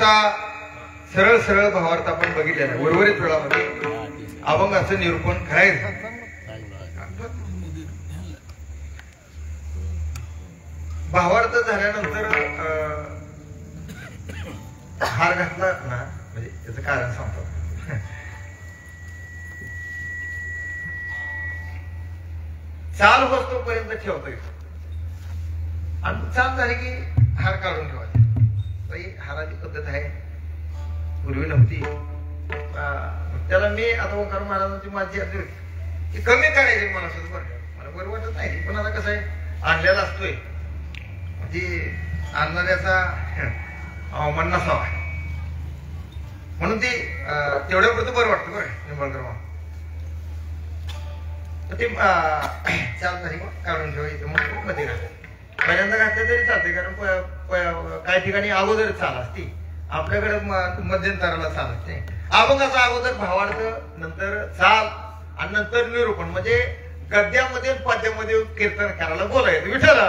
असा सरळ सरळ भावार्थ आपण बघितलेला आहे. उर्वरित वेळामध्ये अभंगाचं निरूपण करायचं. भावार्थ झाल्यानंतर हार घातला ना म्हणजे त्याचं कारण सांगतो. चाल होतोपर्यंत ठेवता येतो आणि चाल झाली की हार काढून ठेवायचा. हाराची पद्धत आहे, पूर्वी नव्हती. त्याला मी आता ओंकार महाराजांची माझी ती कमी करायची मला सुद्धा मला बरं वाटत नाही. पण आता कसं आहे आणलेला असतोय ती आणणाऱ्याचा अवमान नसावा म्हणून ती तेवढ्यापुरतं बरं वाटतं. बरं निंबाळकर मग ते चाल झाली मग काढून ठेवायचं. मग मध्ये घालते पहिल्यांदा घातलं तरी चालते, कारण काही ठिकाणी अगोदर चाल असते, आपल्याकडे मध्यंतराला चाल असते. अभंगाचा अगोदर भावार्थ, नंतर चाल आणि नंतर निरूपण. म्हणजे गद्यामध्ये पद्यामध्ये कीर्तन करायला बोलायचं विठ्ठला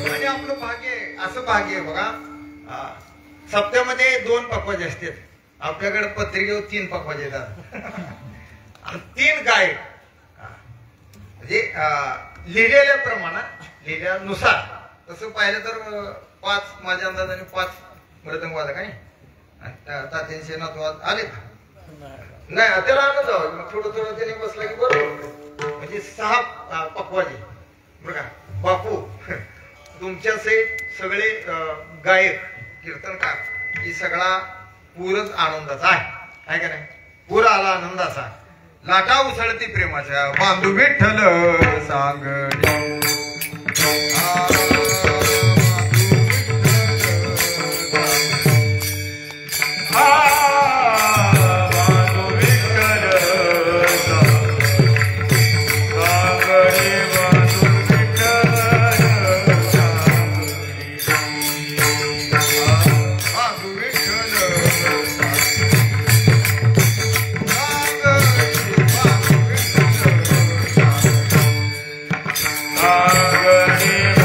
आणि आपलं भाग्य असं भाग्य बघा. सप्त्यामध्ये 2 पक्वाजे असतात, आपल्याकडे पत्रिकेवर 3 पक्वाजे येतात. 3 गायक म्हणजे लिहिलेल्या प्रमाणात लिहिल्यानुसार. तसं पाहिलं तर 5 माझ्या अंदाजाने 5 मृदंगवादक आहे. तात्यांचे नातवाद आले नाही त्याला आणत जावं मग थोडं थोडं त्याने बसला की बरोबर. म्हणजे 6 पक्वाजे बरं का. बापू तुमच्या सहित सगळे गायक कीर्तनकार ही सगळा पूरच आनंदाचा आहे का नाही. पूर आला आनंदाचा, लाटा उसळती प्रेमाच्या, बांधू विठ्ठल सांगणे. Agani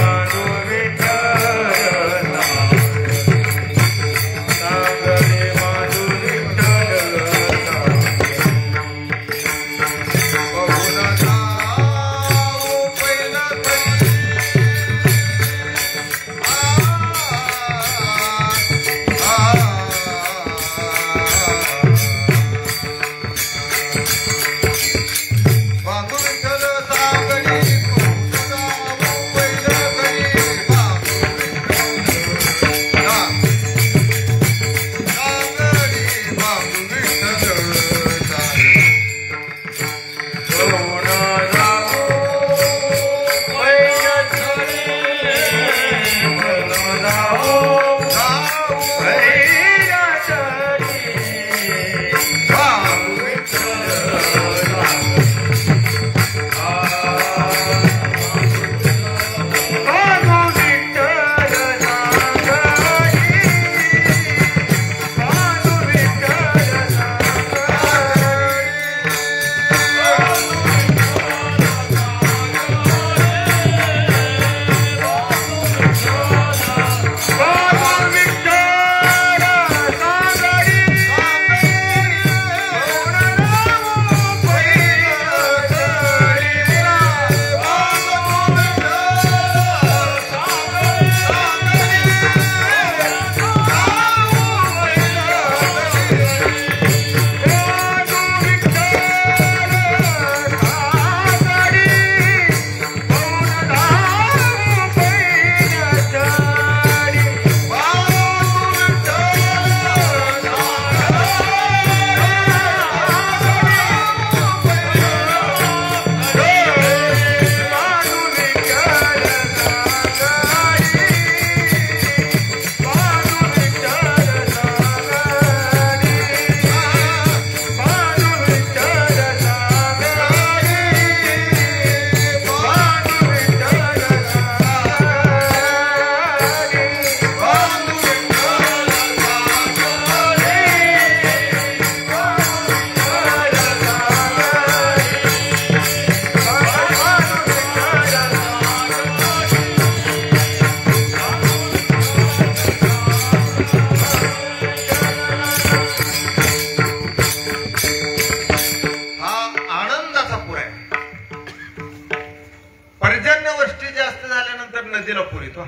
अतिवृष्टी जास्त झाल्यानंतर नदीला पूर येतो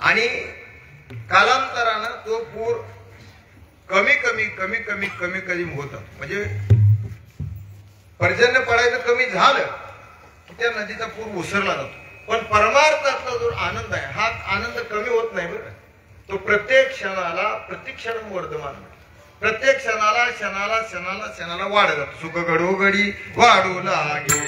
आणि कालांतरानं तो पूर कमी कमी कमी कमी कमी कमी होत, म्हणजे पर्जन्य पडायचं कमी झालं की त्या नदीचा पूर उसरला जातो. पण परमार्थातला जो आनंद आहे हा आनंद कमी होत नाही बरं. तो प्रत्येक क्षणाला प्रतिक्षण वर्धमान, प्रत्येक क्षणाला क्षणाला क्षणाला क्षणाला वाढत जातो. सुख घडोघडी वाढू लागे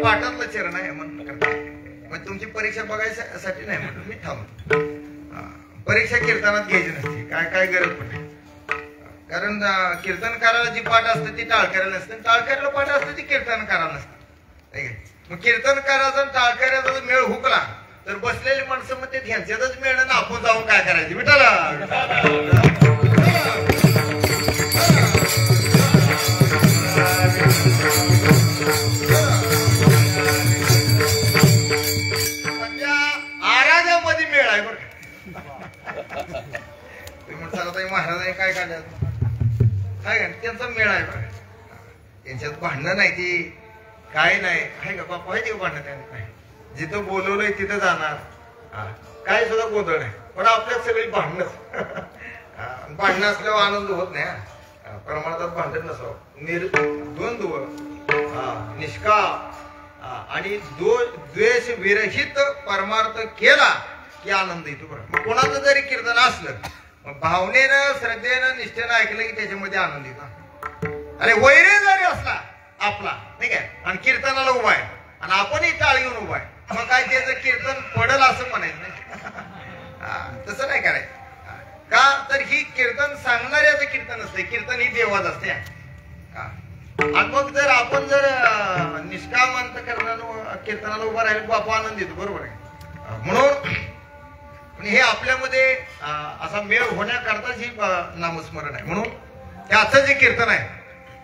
पाठातलं चरण आहे म्हणून तुमची परीक्षा बघायसाठी नाही म्हणून मी थांबतो. परीक्षा कीर्तनात घ्यायची नसते, काय काय गरज पण नाही. कारण कीर्तनकाराला जी पाठ असते ती टाळकऱ्याला नसते, टाळकऱ्याला पाठ असते ती कीर्तनकाराला नसते. मग कीर्तनकाराचा टाळकऱ्याचा मेळ हुकला तर बसलेली माणसं मग ते ह्यांच्यातच मिळणं ना आपण जाऊन काय करायचं विठाला. आराध्यामध्ये मेळ आहे बरं. तुम्ही म्हणता महाराजांनी काय काढलं काय का त्यांचा मेळ आहे बरं. त्यांच्यात भांडणं नाही ती काय नाही आहे का बापा आहे भांडणं नाही. जिथं बोलवलंय तिथं जाणार, काय सुद्धा गोंधळ नाही. पण आपल्यात सगळी भांडणं भांडणं असल्यावर आनंद होत नाही. परमार्थात भांडण नसावं, द्वंद्व निष्काम आणि द्वेष विरहित परमार्थ केला की आनंद येतो बरं. मग कोणाचं जरी कीर्तन असलं मग भावनेनं श्रद्धेनं निष्ठेनं ऐकलं की त्याच्यामध्ये आनंद येतो. अरे वैरे जरी असला आपला नाही काय आणि कीर्तनाला उभा आहे आणि आपणही टाळ घेऊन उभा आहे, मग काय त्याचं कीर्तन पडल असं म्हणायचं नाही. तसं नाही करायचं. का तर ही कीर्तन सांगणाऱ्याचं कीर्तन असते, कीर्तन ही देवाच असते. आणि मग जर आपण जर निष्काम अंतःकरणानं कीर्तनाला उभा राहिलो बापा आनंद येतो बरोबर आहे. म्हणून हे आपल्यामध्ये असा मेळ होण्याकरताच ही नामस्मरण आहे. म्हणून हे आजचं जे कीर्तन आहे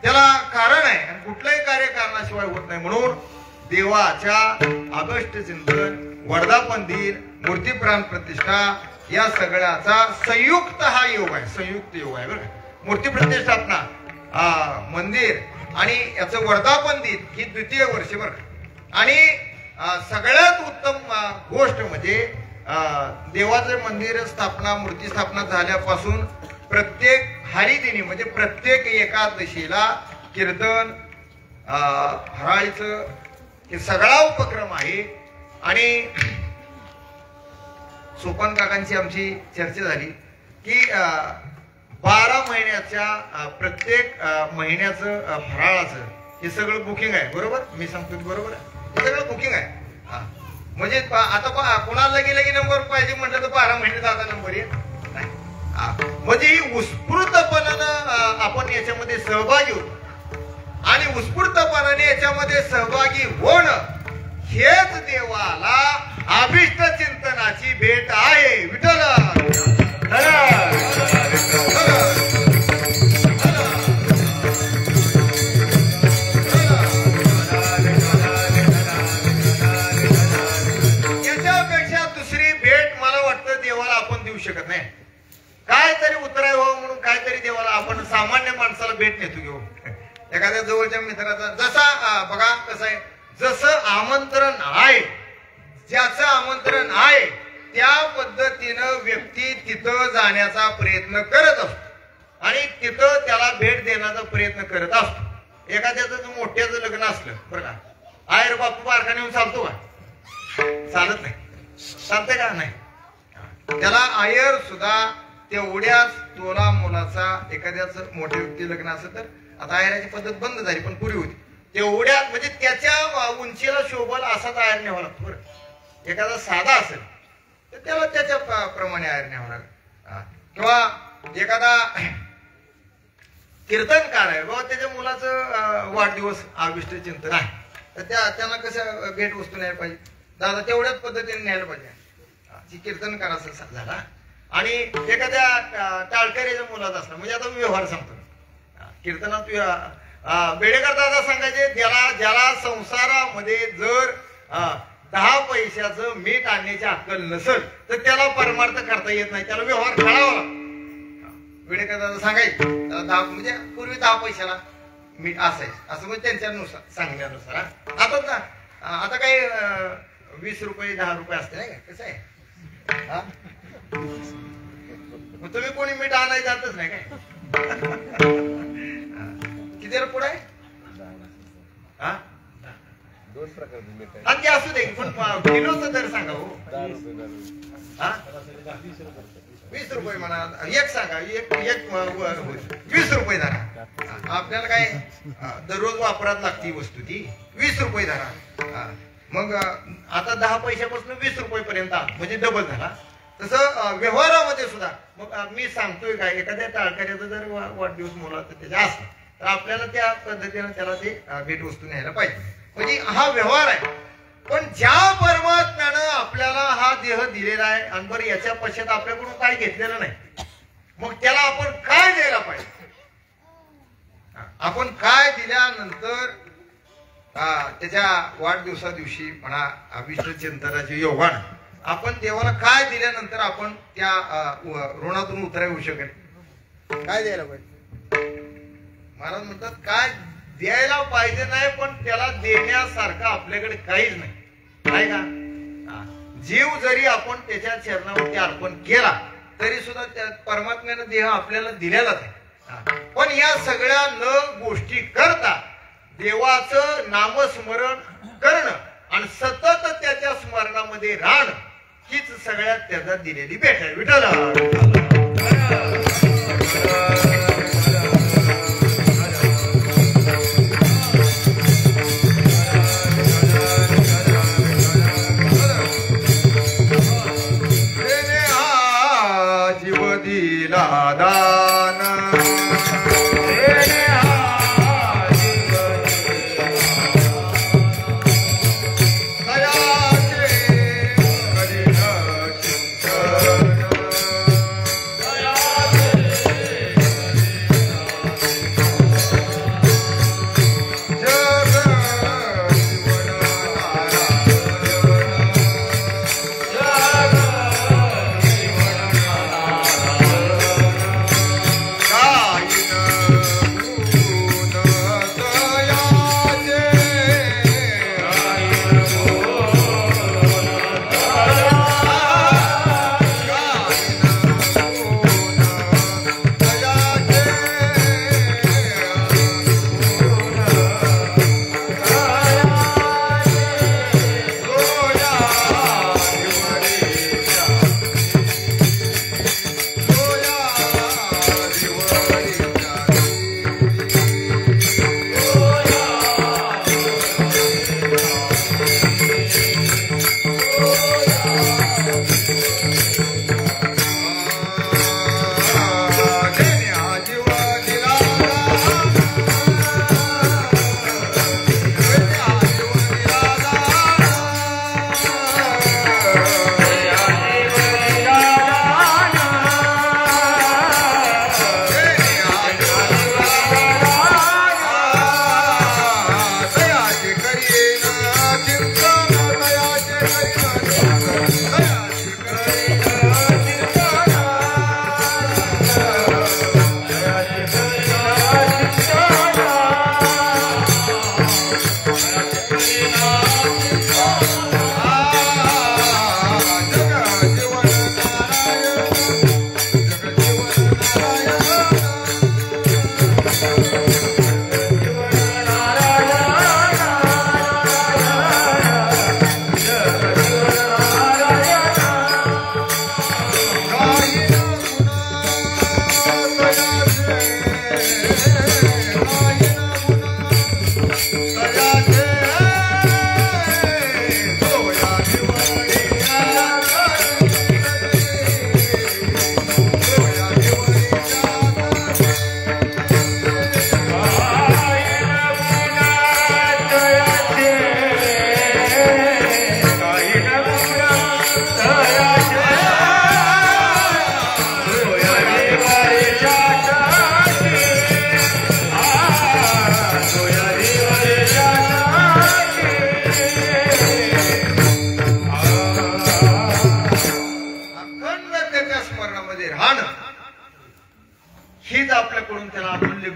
त्याला कारण आहे आणि कुठलंही कार्य कारणाशिवाय होत नाही. म्हणून देवाच्या अगस्ट चिंतन, वर्धापन दिन, मूर्ती प्राण प्रतिष्ठा या सगळ्याचा संयुक्त हा योग आहे, संयुक्त योग आहे बरं. मूर्ती प्रतिष्ठापना, मंदिर आणि याचं वर्धापन दिन ही द्वितीय वर्ष बरं. आणि सगळ्यात उत्तम गोष्ट म्हणजे देवाचं मंदिर स्थापना, मूर्ती स्थापना झाल्यापासून प्रत्येक हरिदिनी म्हणजे प्रत्येक एकादशीला कीर्तन, हराळीचं हे सगळा उपक्रम आहे. आणि सोपान काकांची आमची चर्चा झाली की 12 महिन्याच्या प्रत्येक महिन्याचं फराळाचं हे सगळं बुकिंग आहे बरोबर. मी सांगतो बरोबर हे सगळं बुकिंग आहे. म्हणजे आता कोणाला गेलं की नंबर पाहिजे म्हटलं तर 12 महिने जाता नंबर येत नाही. म्हणजे ही उत्स्फूर्तपणानं आपण याच्यामध्ये सहभागी होतो आणि उत्स्फूर्तपणाने याच्यामध्ये सहभागी होणं हेच देवाला अभिष्ट चिंतनाची भेट आहे. विठ्ठल याच्यापेक्षा दुसरी भेट मला वाटतं देवाला आपण देऊ शकत नाही. काहीतरी उतराय व्हावं म्हणून काहीतरी देवाला आपण सामान्य माणसाला भेट नेतो घेऊ. एखाद्या जवळच्या मित्राचा जसा बघा कसं आहे, जसं आमंत्रण आहे, ज्याचं आमंत्रण आहे त्या पद्धतीनं व्यक्ती तिथं जाण्याचा प्रयत्न करत असतो आणि तिथं त्याला भेट देण्याचा प्रयत्न करत असतो. एखाद्याचं मोठ्याचं लग्न असलं बरं का, आयर बापू बारका नेऊन चालतो का? चालत नाही. चालतंय का? नाही. त्याला आयर सुद्धा तेवढ्याच तोला मुलाचा, एखाद्याचं मोठ्या व्यक्ती लग्न असेल तर आता आयराची पद्धत बंद झाली पण पूर्वी होती, तेवढ्या म्हणजे त्याच्या उंचीला शोभल असाच आयर न्यावा लागतो बरं. एखादा साधा असेल तर त्याला त्याच्या प्रमाणे आयर न्यावा लागेल. किंवा एखादा कीर्तनकार आहे बाबा, त्याच्या मुलाचं वाढदिवस अभिष्ट चिंतन आहे तर त्यांना कसं भेट वस्तू न्यायला पाहिजे दादा तेवढ्याच पद्धतीने न्यायला पाहिजे कीर्तन करायचं झाला आणि एखाद्या टाळकरीच्या मुलात असला म्हणजे आता मी व्यवहार सांगतो कीर्तनात बेडेकर दादा सांगायचे ज्याला संसारामध्ये जर 10 पैशाचं मीठ आणण्याची अक्कल नसेल तर त्याला परमार्थ करता येत नाही त्याला व्यवहार कळावा लागतो बेडेकर दादा सांगायचे म्हणजे पूर्वी 10 पैशाला मीठ असायचं असं म्हणजे त्यांच्यानुसार सांगण्यानुसार आता काही 20 रुपये 10 रुपये असते नाही का कसं आहे मग तुम्ही कोणी मीठ आणायला जातच नाही काय किती पुढे आहे 2 प्रकारचे मीठ आहे आणि ते असू दे पण किलोचा दर सांगा हो 20 रुपये म्हणा एक सांगा एक 20 रुपये धरा आपल्याला काय दररोज वापरात लागती वस्तू ती 20 रुपये धरा मग आता 10 पैशापासून 20 रुपये पर्यंत म्हणजे डबल झाला तसं व्यवहारामध्ये सुद्धा मग मी सांगतोय काय एखाद्या टाळकऱ्याचा जर वाढदिवस मुलाचा त्याच्या असला तर आपल्याला त्या पद्धतीने त्याला ते भेट वस्तू न्यायला पाहिजे म्हणजे हा व्यवहार आहे पण ज्या परमात्म्यानं आपल्याला हा देह दिलेला आहे आणि बरं याच्या पश्चात आपल्याकडून काय घेतलेलं नाही मग त्याला आपण काय द्यायला पाहिजे आपण काय दिल्यानंतर त्याच्या वाढदिवसा दिवशी म्हणा अभिष्ट चिंतनाचे योगान आपण देवाला काय दिल्यानंतर आपण त्या ऋणातून उतरा येऊ शकेल काय द्यायला पाहिजे महाराज म्हणतात काय द्यायला पाहिजे नाही पण त्याला देण्यासारखं आपल्याकडे काहीच नाही काय का जीव जरी आपण त्याच्या चरणावरती अर्पण केला तरी सुद्धा त्या परमात्म्यानं देह आपल्याला दिलेलाच आहे पण या सगळ्या न गोष्टी करता देवाचं नामस्मरण करणं आणि सतत त्याच्या स्मरणामध्ये राहणं हीच सगळ्यात त्याचा दिलेली भेट आहे विठ्ठल जीव दिला दान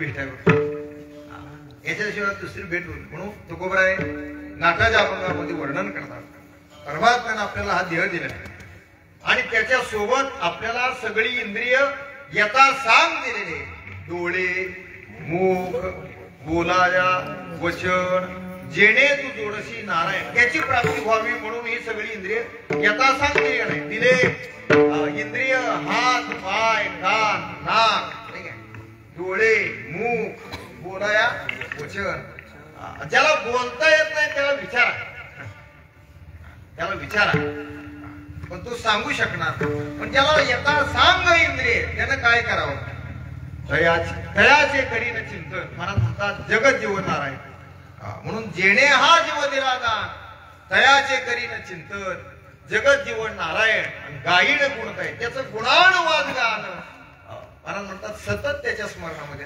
भेट आहे. याच्याशिवाय दुसरी भेट होईल. म्हणून तुकोबराय नाटाच्या अभंगामध्ये वर्णन करतात. परमात्म्यानं आपल्याला हा देह दिला आणि त्याच्या सोबत आपल्याला सगळी इंद्रिय यथा सांग दिलेले. डोळे, मुख, बोलाया, वचन, जेणे तू जोडशी नारायण याची प्राप्ती व्हावी म्हणून ही सगळी इंद्रिय यथा सांग दिले. इंद्रिय हात, पाय, कान, नाक, डोळे, मुख, बोलाया, वचन. ज्याला बोलता येत नाही त्याला विचारा, पण तो सांगू शकणार. पण ज्याला यथा सांग इंद्रिय त्यानं काय करावं? तयाचे करीन चिंतन. मला म्हणतात जगत जीवनार आहे. म्हणून जेणे हा जीव दिला दान तयाचे करीन चिंतन. जगत जीवन नारायण आणि गायीन गुण काय त्याचं गुणानुवाद गान. मला म्हणतात सतत त्याच्या स्मरणामध्ये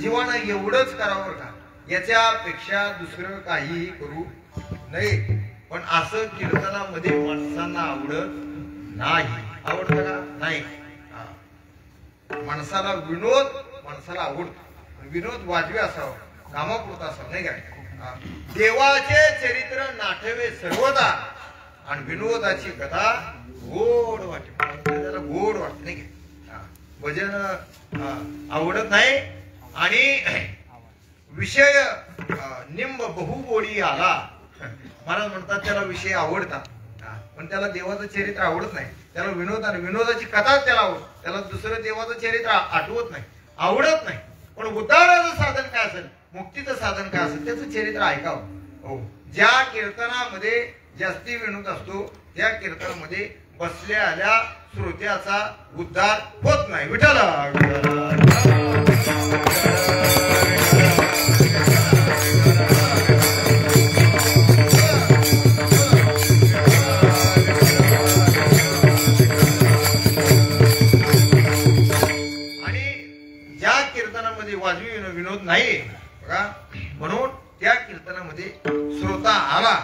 जीवानं एवढंच करावं का? याच्यापेक्षा दुसरं काही करू नये. पण असं कीर्तनामध्ये माणसांना आवडत नाही. आवडतं का? नाही. माणसाला विनोद माणसाला आवडतो. विनोद वाजवे असावा, कामापुरता असावा, नाही काय? देवाचे चरित्र नाठवे सर्वदा आणि विनोदाची कथा गोड वाटते. त्याला गोड वाटत नाही काय? भजन आवडत नाही आणि विषय निंब बहुगोडी आला. महाराज म्हणतात त्याला विषय आवडतात पण त्याला देवाचं चरित्र आवडत नाही. त्याला विनोद आणि विनोदाची कथा त्याला आवडत. त्याला दुसरं देवाचं चरित्र आठवत नाही, आवडत नाही. पण उद्धाराचं साधन काय असेल, मुक्तीचं साधन काय असेल त्याचं चरित्र ऐकावं. हो, ज्या कीर्तनामध्ये जास्ती विनोद असतो त्या कीर्तनामध्ये बसल्या आल्या श्रोत्याचा उद्धार होत नाही. विठ्ठल वाजवी विनोद नाही बघा. म्हणून त्या कीर्तनामध्ये श्रोता आला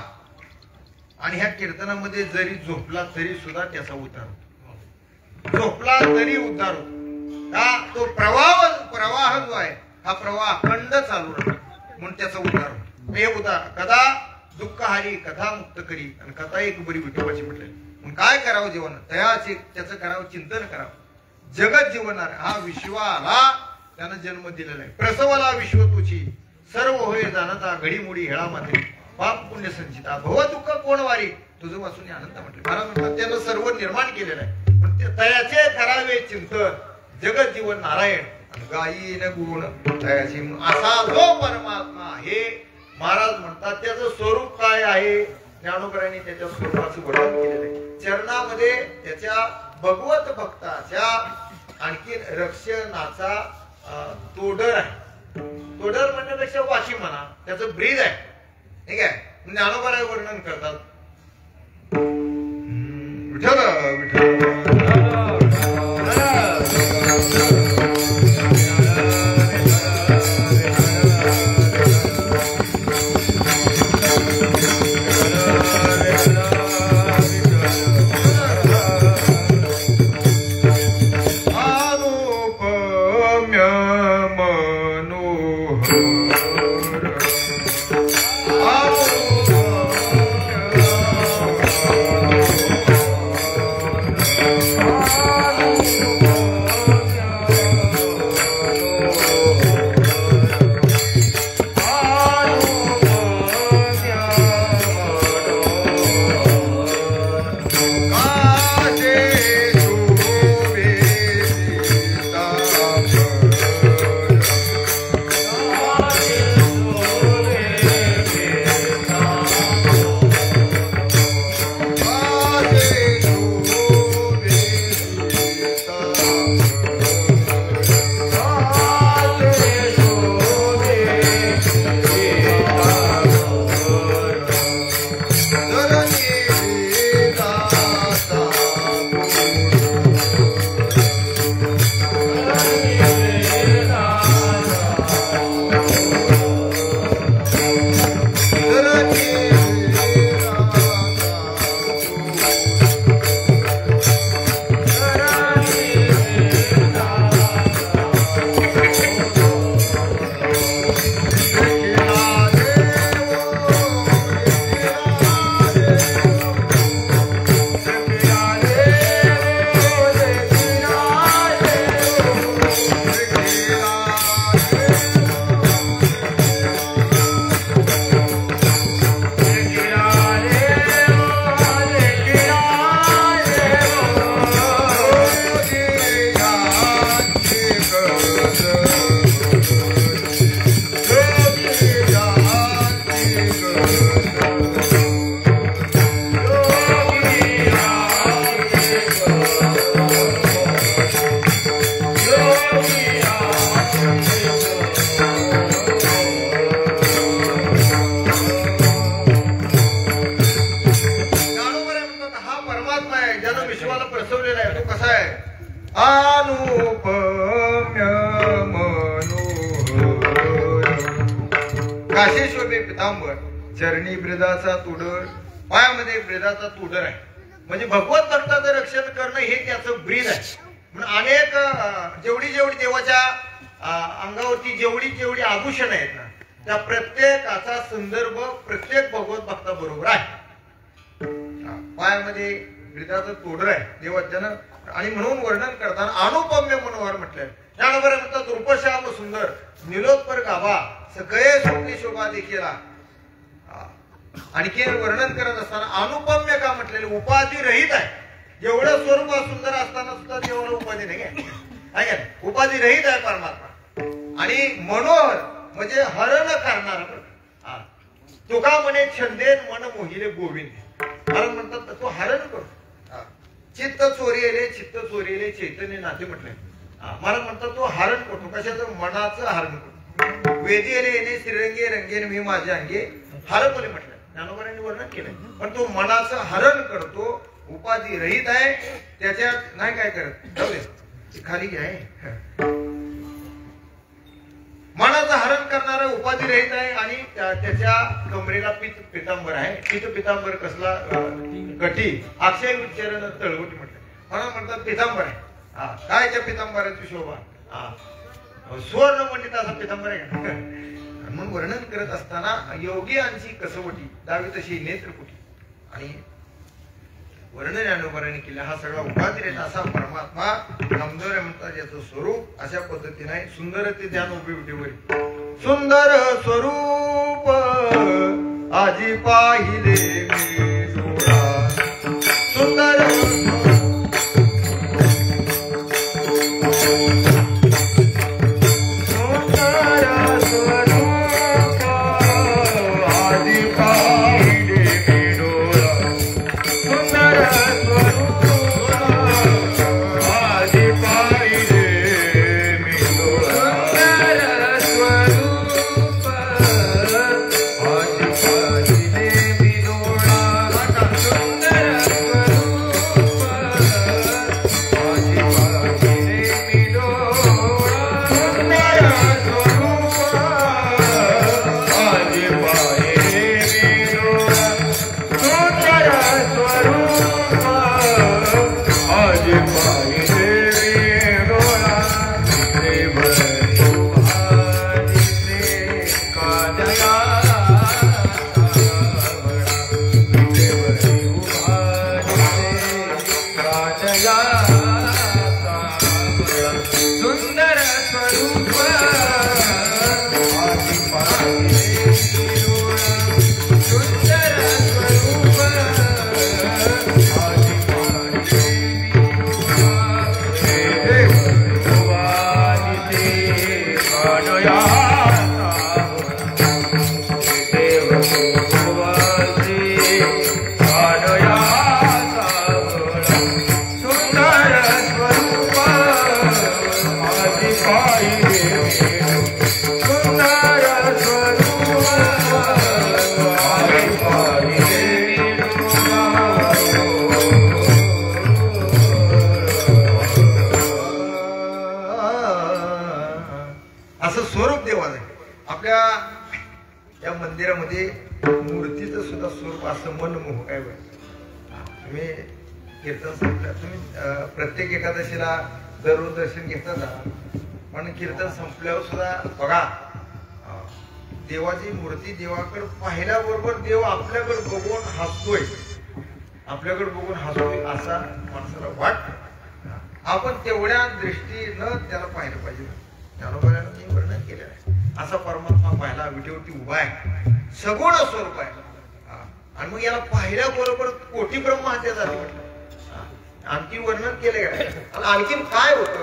आणि ह्या कीर्तनामध्ये जरी झोपला तरी सुद्धा त्याचा उद्धार होतो. झोपला तरी उद्धार होतो का? तो प्रवाह जो आहे हा प्रवाह अखंड चालू राहतो म्हणून त्याचा उद्धार होतो. हे उद्धार कदा दुःख हारी कथा मुक्त करी आणि कथा एक बरी विठोबाची म्हटले. म्हणून काय करावं जीवन तयाचे त्याचं करावं चिंतन करावं. जगत जीवनार हा विश्वाला त्यानं जन्म दिलेला आहे. प्रसवला विश्व तुची सर्व होय जाणता घडीमोडी हेळा माते पाप पुण्य संचिता भव दुःख कोण वारी तुझं वाचून आनंद म्हटले. महाराज म्हणतात त्यानं सर्व निर्माण केलेलं आहे. पण ते तयाचे करावे चिंतन. जगत जीवन नारायण गायीन गुण तयाचे असा जो परमात्मा आहे. महाराज म्हणतात त्याचं स्वरूप काय आहे. ज्ञानोबरांनी त्याच्या स्वरूपाचं वर्णन केलेलं आहे. चरणामध्ये त्याच्या भगवत भक्ताच्या आणखी रक्षणाचा तोडर आहे. तोडर म्हणण्यापेक्षा वाशी म्हणा, त्याचं ब्रीद आहे. ठीक आहे. ज्ञानोबराय वर्णन करतात. विठ्ठल Oh अनुपम्य मनोहर काशी शोभे पितांबर चरणी ब्रिदाचा तुडर पायामध्ये ब्रिदाचा तुडर आहे म्हणजे भगवत भक्ताचं रक्षण करणं हे त्याचं ब्रीद आहे म्हणून अनेक जेवढी देवाच्या अंगावरती जेवढी आभूषण आहेत ना त्या प्रत्येकाचा संदर्भ प्रत्येक भगवत भक्ता बरोबर आहे पायामध्ये ब्रिदाचं तोडर आहे देवाच्यानं आणि म्हणून वर्णन करताना अनुपम्य मनोहर म्हटलंय त्यानंतर म्हणतात रूपश्याम सुंदर निलोत्पर गाभा सगळे सोपी शोभा देखील आणखी वर्णन करत असताना अनुपम्य का म्हटलेलं उपाधी रहित आहे जेवढं स्वरूप सुंदर असताना सुद्धा तेवढं उपाधी नाही आहे उपाधी रहित आहे परमात्मा आणि मनोहर म्हणजे हरण करणार तुका म्हणे छंदेन मन मोहिले गोविंद कारण म्हणतात तो हरण करतो चित्त चोरीले चैतन्य नाते म्हटलंय महाराज म्हणतात तो हरण करतो कशाचं मनाचं हरण करतो वेदी येणे श्रीरंगे रंगेन मी माझ्या अंगे हरण बोले म्हटलं ज्ञानोबांनी वर्णन केलंय पण तो मनाचं हरण करतो उपाधी रहित आहे त्याच्यात नाही काय करत जाऊ दे खाली आहे मनाचं हरण करणारा उपाधी रहित आहे आणि त्याच्या कमरेला पितांबर आहे पितांबर कसला कठी अक्षय उच्चारण तळवटी म्हटलं म्हणून म्हणतात पितांबर आहे काय त्या पितांबराची शोभा सुवर्ण मंडिताचा पितांबर आहे म्हणून वर्णन करत असताना योगी यांची कसवटी दावी तशी नेत्रकुटी आणि वर्णन ज्ञानोबांनी केलं हा सगळा उपाधी रहित असा परमात्मा नामदेव म्हणतात याचं स्वरूप अशा पद्धतीने सुंदर ते ध्यान उपयोगीवर सुंदर स्वरूप आजी पाहिले मी डोळा सुंदर प्रत्येक एकादशीला दररोज दर्शन घेतात पण कीर्तन संपल्यावर सुद्धा बघा देवाची मूर्ती देवाकडे पाहिल्याबरोबर देव आपल्याकडे बघून हसतोय असा माणसाला वाटतं आपण तेवढ्या दृष्टीनं त्याला पाहिलं पाहिजे ज्ञानोबांनी वर्णन केलेलं आहे असा परमात्मा पाहिला विटेवरती उभा आहे सगुण स्वरूप आहे आणि मग याला पाहिल्याबरोबर कोटी ब्रह्म हत्या झाली म्हटलं आणखी वर्णन केले आणि आणखीन काय होत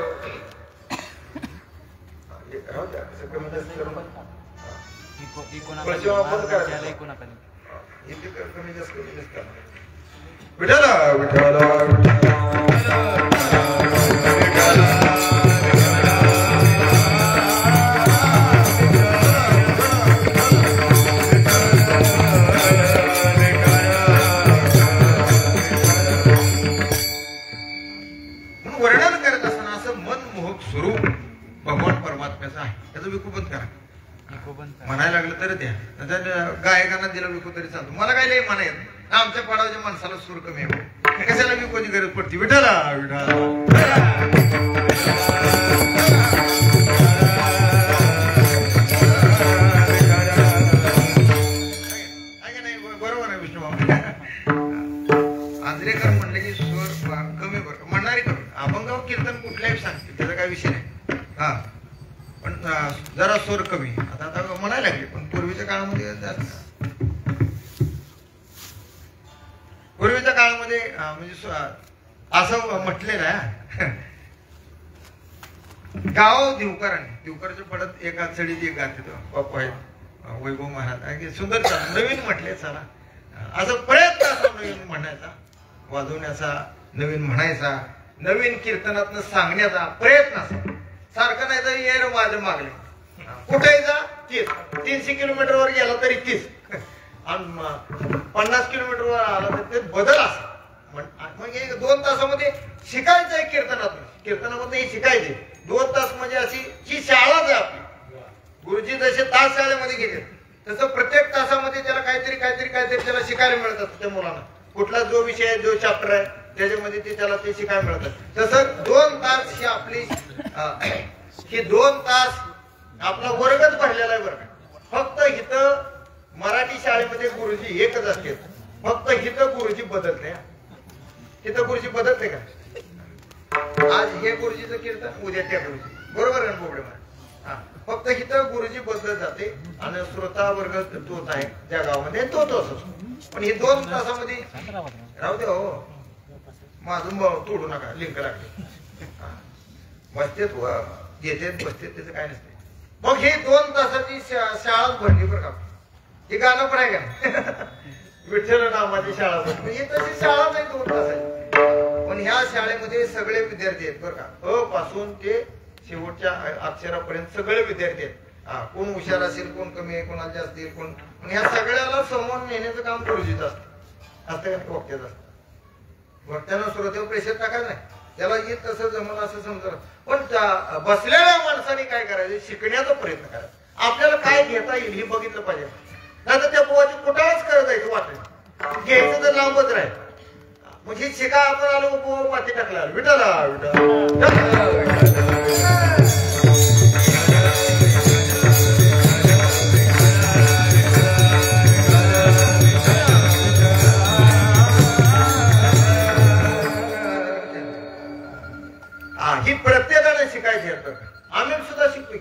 विठाला विठाला वर्णन करत असताना तर द्या आता गायकांना दिलं विकू तरी चालतो मला काय लई म्हणा येत आमच्या पाडावच्या माणसाला सूर कमी आहे कशाला विकूची गरज पडते विठाला बरोबर आहे विष्णू आंध्रेकर म्हणलं की स्वर कमी बरं म्हणणारे कमी अभंगावर कीर्तन कुठल्याही सांगते त्याचा काय विषय नाही हा पण जरा स्वर कमी आता आता म्हणायला लागले पण पूर्वीच्या काळामध्ये म्हणजे असं म्हटलेलं आहे गाव दिवकरच्या पडत एका चढीत एक गात बापू आहेत वैभव महाराज सुंदर नवीन म्हटले चला असं प्रयत्न असा नवीन म्हणायचा वाजवण्याचा नवीन म्हणायचा नवीन कीर्तनातनं सांगण्याचा प्रयत्न असा सारखं नाही तर ये माझं मागले कुठेही जा 300 किलोमीटरवर गेला तरी 30 आणि 50 किलोमीटरवर आला तर ते बदल असा म्हणजे 2 तासामध्ये शिकायचं आहे कीर्तनामध्ये हे शिकायचे 2 तास म्हणजे अशी ही शाळाच आहे आपली गुरुजी जसे तास शाळेमध्ये गेले तसं प्रत्येक तासामध्ये त्याला काहीतरी त्याला शिकायला मिळत असतं त्या मुलांना कुठला जो विषय आहे जो चॅप्टर आहे त्याच्यामध्ये ते त्याला ते शिकायला मिळतात तसं 2 तास ही आपली ही 2 तास आपला वर्गच भरलेला आहे बरं का फक्त इथं मराठी शाळेमध्ये गुरुजी एकच असते फक्त इथं गुरुजी बदलते तिथं गुरुजी बदलते का आज हे गुरुजीचं कीर्तन उद्या त्या गुरुजी बरोबर आहे बोबडे हा फक्त इथं गुरुजी बदलत जाते आणि श्रोता वर्ग तोच आहे ज्या गावामध्ये तोच असतो पण हे 2 तासामध्ये राहू दे हो माझं तोडू नका लिंक लागले बसतेत येते बसते त्याचं काय नसते मग हे 2 तासाची शाळा भरली बरं का हे गाणं पण आहे का विठ्ठल नामाची शाळा भरली ही तशी शाळा नाही 2 तासाची पण ह्या शाळेमध्ये सगळे विद्यार्थी आहेत बरं का अ पासून ते शेवटच्या अक्षरापर्यंत सगळे विद्यार्थी आहेत कोण हुशार असेल कोण कमी आहे कोणाला जास्त येईल कोण ह्या सगळ्याला समोर नेण्याचं काम गुरुजीच असतं वक्त्यात असतं वक्त्यानं श्रोतेवर प्रेशर टाकायचं नाही त्याला येत तसं जमलं असं समजलं पण बसलेल्या माणसाने काय करायचं शिकण्याचा प्रयत्न करायचा आपल्याला काय घेता येईल हे बघितलं पाहिजे नाही तर त्या पोहाची कुठाच करत जायचं वाटत घ्यायचं तर लांबच राहील म्हणजे शिका आपण आलो पोहा माती टाकला विठाला ही प्रत्येकाने शिकायची आम्ही सुद्धा शिकतो की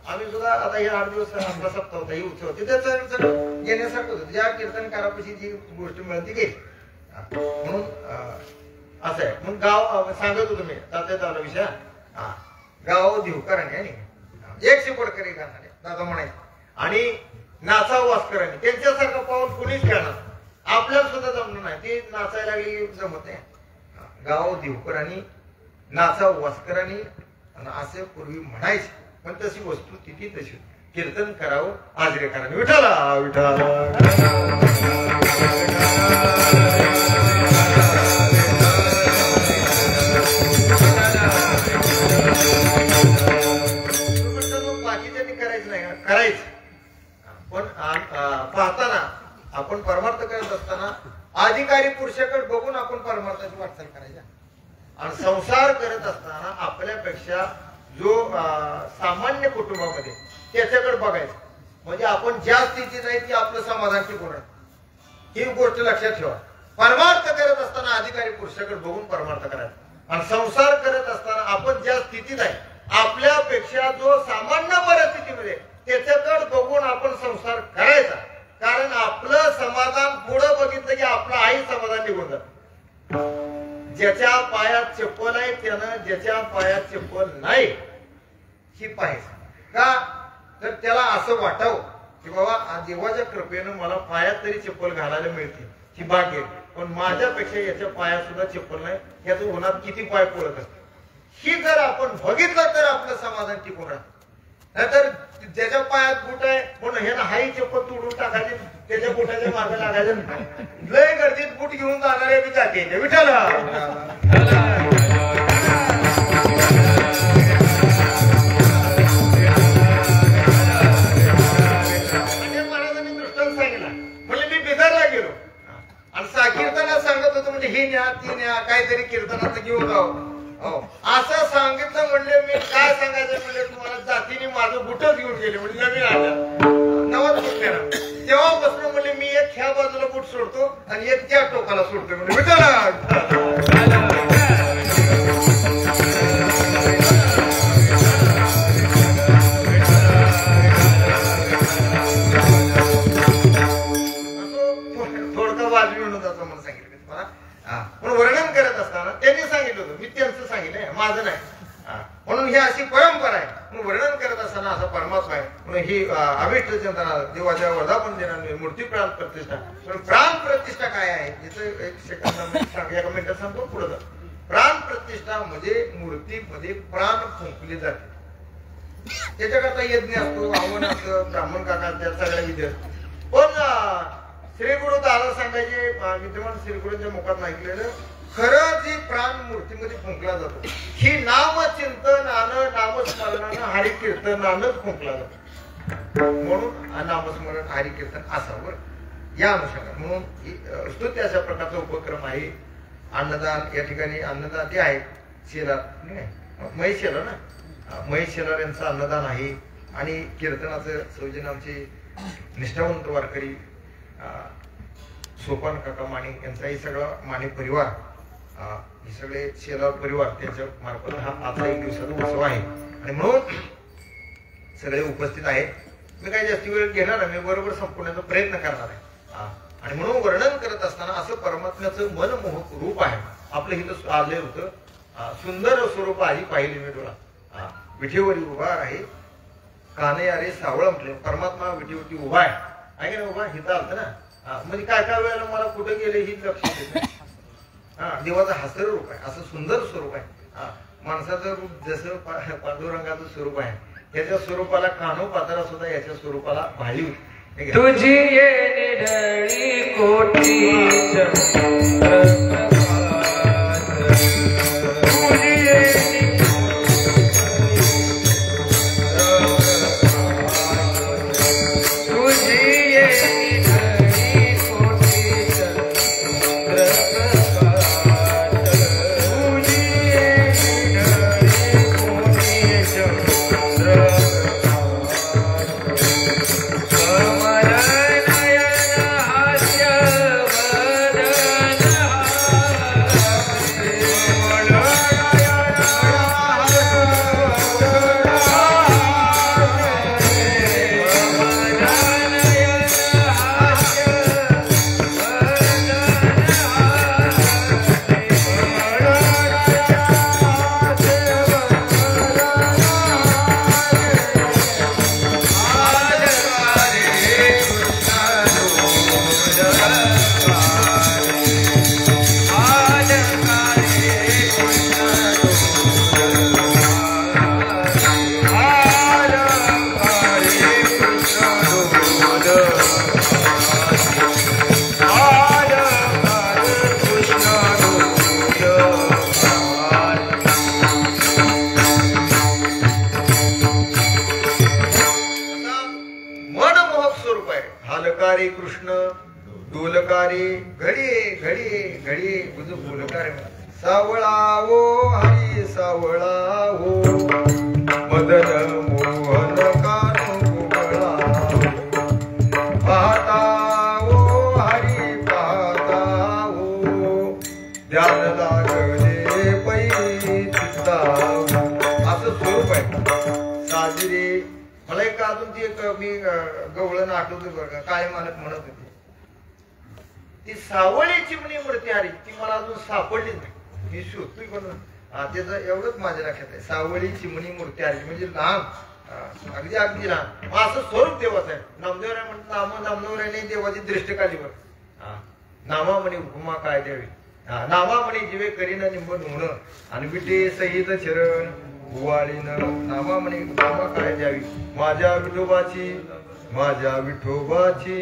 आम्ही सुद्धा आता हे 8 दिवस आपला सप्ताह होता ही उत्सव तिथे घेण्यासारखं होतं ज्या कीर्तनकारापाशी जी गोष्ट मिळते घे म्हणून असं आहे मग गाव सांगत होतो मी तात्यात आला विषय गाव दिवकरांनी एक शिपडकरी गाणारे दादा म्हणायचे आणि नाचा वास्करांनी त्यांच्यासारखं पाऊल कुणीच खेळणार आपल्याला सुद्धा जमलं नाही ते नाचायला लागली जमत नाही गाव दिवकरांनी नाचा वास्करांनी असे पूर्वी म्हणायचे पण तशी वस्तू तिथे तशी कीर्तन करावं आजरेकरांनी विठाला विठाला बाकीच्यांनी करायचं नाही करायचं पण पाहताना आपण परमार्थ करत असताना अधिकारी पुरुषाकडे बघून आपण परमार्थाची वाटचाल करायची आणि संसार करत असताना आपल्यापेक्षा जो सामान्य कुटुंबामध्ये त्याच्याकडे बघायचं म्हणजे आपण ज्या स्थितीत आहे ती आपलं समाधान टिकून ही गोष्ट लक्षात ठेवा परमार्थ करत असताना अधिकारी पुरुषाकडे बघून परमार्थ करायचा आणि संसार करत असताना आपण ज्या स्थितीत आहे आपल्यापेक्षा जो सामान्य परिस्थितीमध्ये त्याच्याकडे बघून आपण संसार करायचा कारण आपलं समाधान पुढं बघितलं की आपलं आई समाधान निघून जात ज्याच्या पायात चप्पल आहे त्यानं ज्याच्या पायात चप्पल नाही ही पाहिजे का तर त्याला असं वाटावं की बाबा देवाच्या कृपेनं मला पायात तरी चप्पल घालायला मिळते ही भाग्य पण माझ्यापेक्षा याच्या पायात सुद्धा चप्पल नाही याचं उन्हात किती पाय पडत असते ही जर आपण बघितलं तर आपलं समाधान टिकून राहतं नाहीतर ज्याच्या पायात बूट आहे म्हणून हे ना हाही चप्पल तोडून टाकायचे त्याच्या बुटाच्या मागे लागायचं लय गर्दीत बूट घेऊन जाणारे बी जाते विठाला कीर्तनात सांगत होतो म्हणजे ही न्या ती न्या काहीतरी कीर्तनात घेऊन जाऊ हो असं सांगितलं म्हणले मी काय सांगायचं म्हणले तुम्हाला जातीने माझं बुटच घेऊन गेले म्हणजे नवीन आलं नवच बुट नेणार तेव्हापासून म्हणले मी एक ह्या बाजूला बुट सोडतो आणि एक त्या टोकाला सोडतो म्हणजे विठ्ठल म्हणून वर्णन करत असताना त्यांनी सांगितलं होतं मी त्यांचं सांगितलंय माझं नाही म्हणून ही अशी परंपरा आहे म्हणून वर्णन करत असताना असा परमात्मा आहे म्हणून ही अभिष्ट चिंतना देवाच्या वर्धापन दिनाने मूर्ती प्राण प्रतिष्ठा पण प्राण प्रतिष्ठा काय आहे याचं एक सेकंद एका मिनिटात सांगतो पुढे जा प्राण प्रतिष्ठा म्हणजे मूर्तीमध्ये प्राण फुंकले जाते त्याच्याकरता यज्ञ असतो आव्हान असतं ब्राह्मण काकांच्या सगळ्या विधी असतो पण श्री गुरु दादा सांगायचे विद्यमान श्री गुरूंच्या मुखात ऐकलेलं खरं जी प्राण मूर्तीमध्ये फुंकला जातो ही नामचिंतनानं नामस्मरणानं हरिकीर्तनानंच फुंकला जातो म्हणून नामस्मरण हरिकीर्तन असावं या अनुषंगाने म्हणून स्तुती अशा प्रकारचा उपक्रम आहे अन्नदान या ठिकाणी अन्नदान ते आहे शेलार महेश शेलार ना महेश शेलार यांचं अन्नदान आहे आणि कीर्तनाचं सौजन्य आमचे निष्ठावंत वारकरी सोपान काका माने यांचाही सगळा माने परिवार हे सगळे शेलार परिवार त्यांच्या मार्फत हा आजचा एक दिवसाचा उत्सव आहे आणि म्हणून सगळे उपस्थित आहेत मी काही जास्ती वेळ घेणार आहे मी बरोबर संपवण्याचा प्रयत्न करणार आहे आणि म्हणून वर्णन करत असताना असं परमात्म्याचं मनमोहक रूप आहे आपलं इथं आले होतं सुंदर स्वरूप आधी पाहिली मी तुला विठेवरी उभा आहे काने अरे सावळ म्हटले परमात्मा विठेवरती उभा आहे ना उभा हिथं आलतं ना म्हणजे काय काय वेळेला मला कुठे गेले ही लक्ष देत देवाचं हसर रूप आहे असं सुंदर स्वरूप आहे माणसाचं रूप जसं पांडुरंगाचं स्वरूप आहे याच्या स्वरूपाला कानोपातारा सुद्धा याच्या स्वरूपाला भाळी तुझी ये निढळी कृष्ण डोलकारे घडी घडी घडी बुजू बोलकारे सावळावो हरी सावळावो मदन मोहन कानो गोळावो पाहतावो हरी पाहतावो ध्यान लागले पै चित्तावो असं स्वरूप आहे साजरे मला एक अजून ती एक मी गवळण आठवतो बघा काय मालक म्हणत होते ती सावळी चिमणी मूर्ती आली ती मला अजून सापडलीच नाही मी शोधतोय पण त्याचं एवढंच माझ्या लक्षात आहे सावळी चिमणी मूर्ती आली म्हणजे लहान अगदी अगदी लहान असं स्वरूप देवाचं आहे नामदेवराय म्हणतात नामदेवरायने देवाची दृष्टकालीवर नामामणी उपमा काय द्यावी नामामणी जीवे करीन निंब नुणं आणि विटे सहित चरण उवाळीनं नामामणी उपमा काय द्यावी माझ्या विठोबाची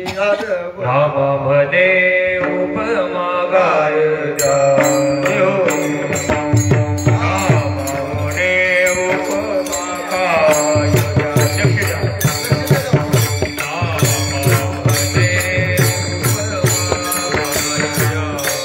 नामा म्हणे उपमा गाय द्याव्यो नामा म्हणे उपमा गाय द्याव्यो नामा म्हणे उपमा गाय द्याव्यो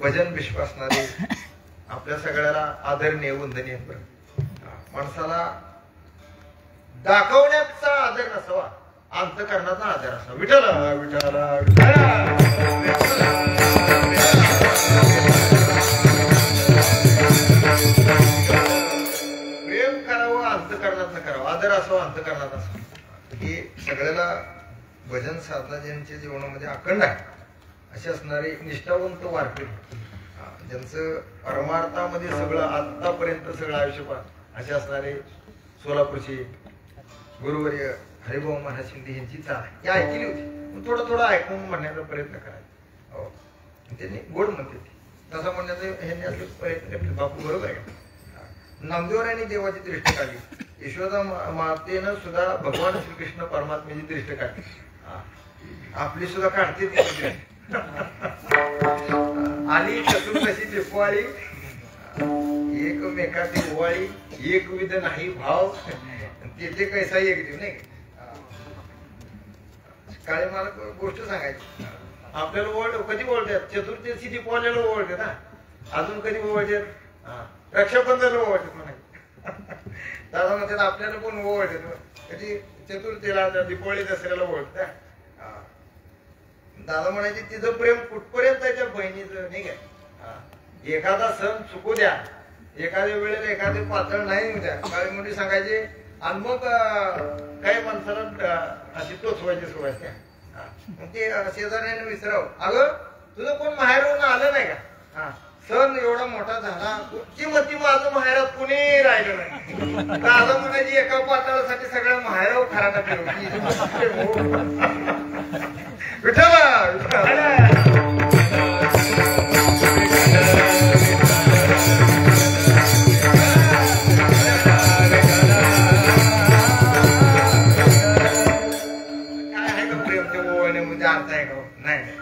भजन विश्वासणारे आपल्या सगळ्याला आदरणीय वंदनीय माणसाला दाखवण्याचा आदर नसावा, अंतकरणाचा आदर असावा. विठ्ठल प्रेम करावं, अंतकरणात करावं, आदर असावा, अंतकरणात असावा. हे सगळ्याला भजन साधना ज्यांच्या जीवनामध्ये अखंड आहे असे असणारे निष्ठावंत वारकरी, ज्यांचं परमार्थामध्ये सगळं आतापर्यंत सगळं आयुष्यपात असे असणारे सोलापूरचे गुरुवर्य हरिभाऊ महाराज शिंदे यांची चाल ही ऐकली होती. थोडं थोडं ऐकून म्हणण्याचा प्रयत्न करायचा. हो, त्यांनी गोड म्हणते तसं म्हणण्याचं ह्यांनी असले प्रयत्न बापू बरोबर आहे. नामदेवरायांनी देवाची दृष्टी काढली, यशोदा मातेनं सुद्धा भगवान श्रीकृष्ण परमात्म्याची दृष्टी काढली, आपली सुद्धा काढते. आली चतुर्दशी दिपवाळी, एकमेकाची ओवाळी, एक विध नाही भाव, त्याचे कैसा एक देव नाही. काळे मला गोष्ट सांगायची, आपल्याला ओळख कधी ओळखतात, चतुर्दशी दीपावलीला ओळखते ना, अजून कधी ओळखतात, रक्षाबंधनला ओळखतात म्हणायचे. दादा म्हणतात आपल्याला पण ओळखतात, कधी चतुर्थीला, दीपावली, दसऱ्याला ओळखतात. दादा म्हणायचे तिचं प्रेम कुठपर्यंत त्याच्या बहिणीचं नाही काय. एखादा सण चुकू द्या, एखाद्या वेळेला एखादे पातळ नाही द्या, काळी मुली सांगायचे, आणि मग काही माणसाला अशी टोचवायची सुरुवात त्या. ते शेजाऱ्याने विचारावं, अगं तुझं कोण माहेरवरून आलं नाही का, सण एवढा मोठा झाला की मग ती माझं माहेरात कुणी राहिलं नाही. दादा म्हणायची एका पातळासाठी सगळ्या माहेरावर खराटा फिरवली. विठ्ठल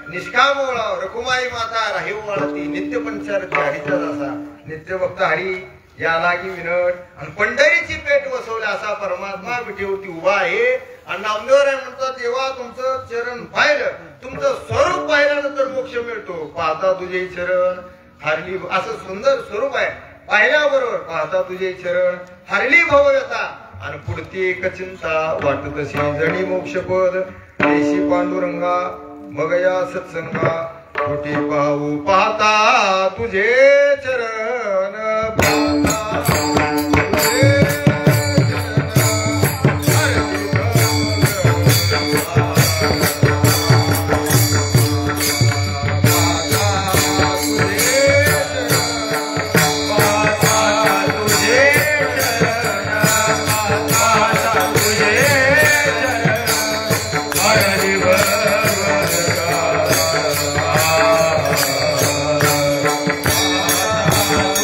निष्काम बोलावं, रकुमाई माता राहीव वाळती नित्य पंचारती हरीचा दासा नित्य भक्त हरी या लागी विनट आणि पंढरीची पेट वसवल्या असा परमात्मा विठेवरती उभा आहे आणि नामदेवराय म्हणतात देवा तुमचं चरण पाहिलं तुमचं स्वरूप पाहिल्यानंतर मोक्ष मिळतो पाहता तुझे चरण हरली असं सुंदर स्वरूप आहे पाहिल्याबरोबर पाहता तुझे चरण हरली भवयता आणि पुढती एक चिंता वाटत तशी जणी मोक्षपद देशी पांडुरंगा मग या सत्संगा कुठे पाहू पाहता तुझे चरण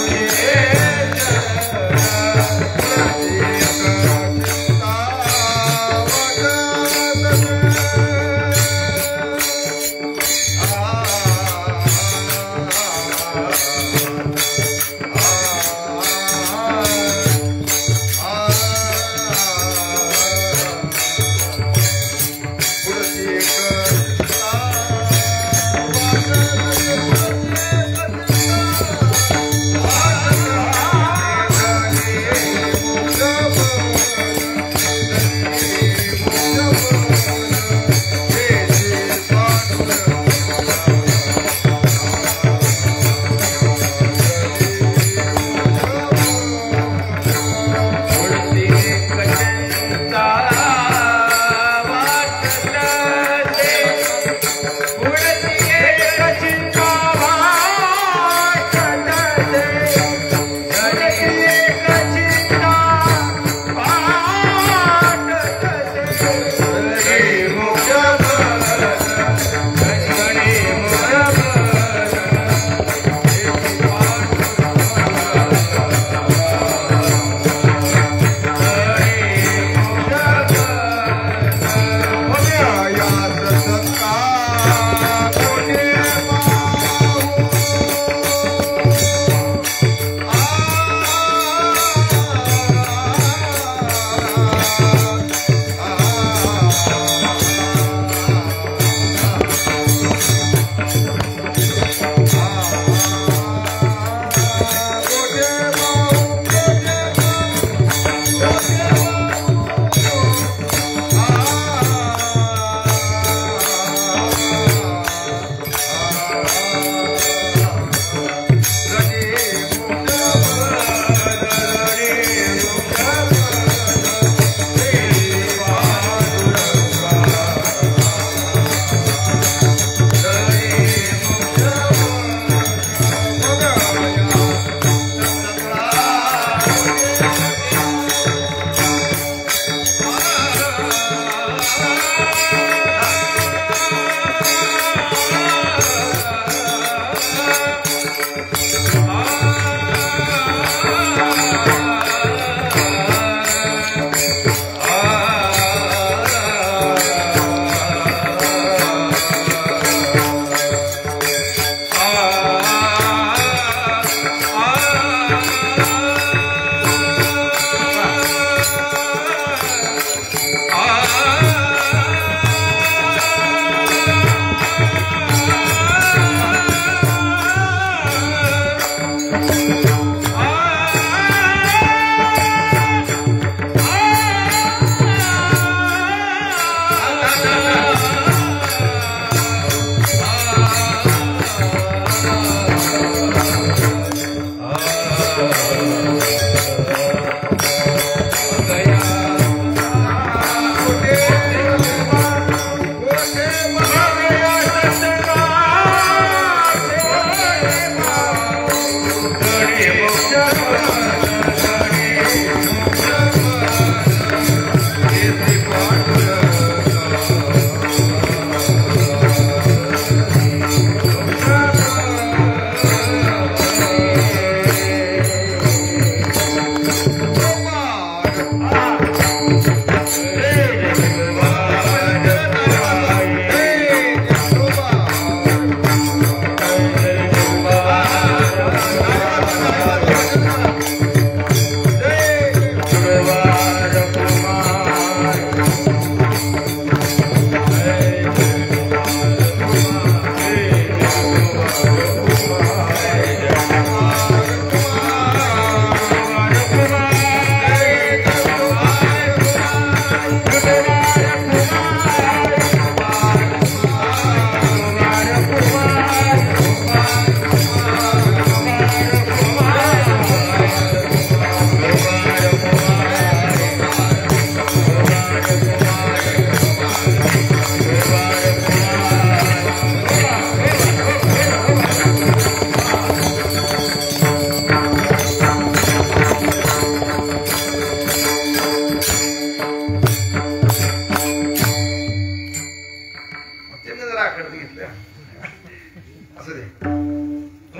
तुझे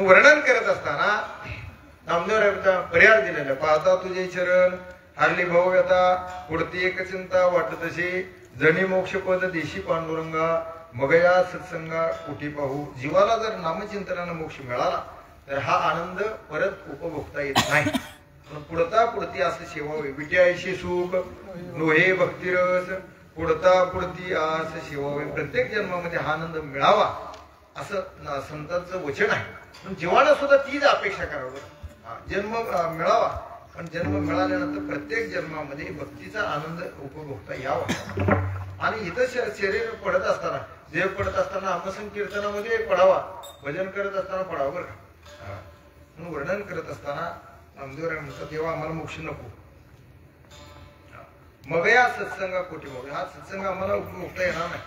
वर्णन करत असताना नामदेवरायांचा पर्याय दिलेला पाहता तुझे चरण हरली भव्यता पुढती एक चिंता वाटत तशी जणी मोक्षपद देशी पांडुरंगा मगया सत्संगा कुठी पाहू. जीवाला जर नामचिंतनानं मोक्ष मिळाला तर हा आनंद परत उपभोगता येत नाही. पण पुढता पुढती असं सेवावे विट्याशी सुख लोहे भक्तिरस पुढता पुढती आस सेवावे. प्रत्येक जन्मामध्ये हा आनंद मिळावा असं संतांचं वचन आहे. पण जीवाला सुद्धा तीच अपेक्षा करावी. जन्म मिळावा पण जन्म मिळाल्यानंतर प्रत्येक जन्मामध्ये भक्तीचा आनंद उपभोगता यावा. आणि इथं शरीर पडत असताना देव पडत असताना नामसंकीर्तनामध्ये पडावा, भजन करत असताना पडावा बरं का. म्हणून वर्णन करत असताना नामदेवराय म्हणतात तेव्हा आम्हाला मोक्ष नको. मग या सत्संगा कोटी मग हा सत्संग आम्हाला उपभोगता येणार नाही.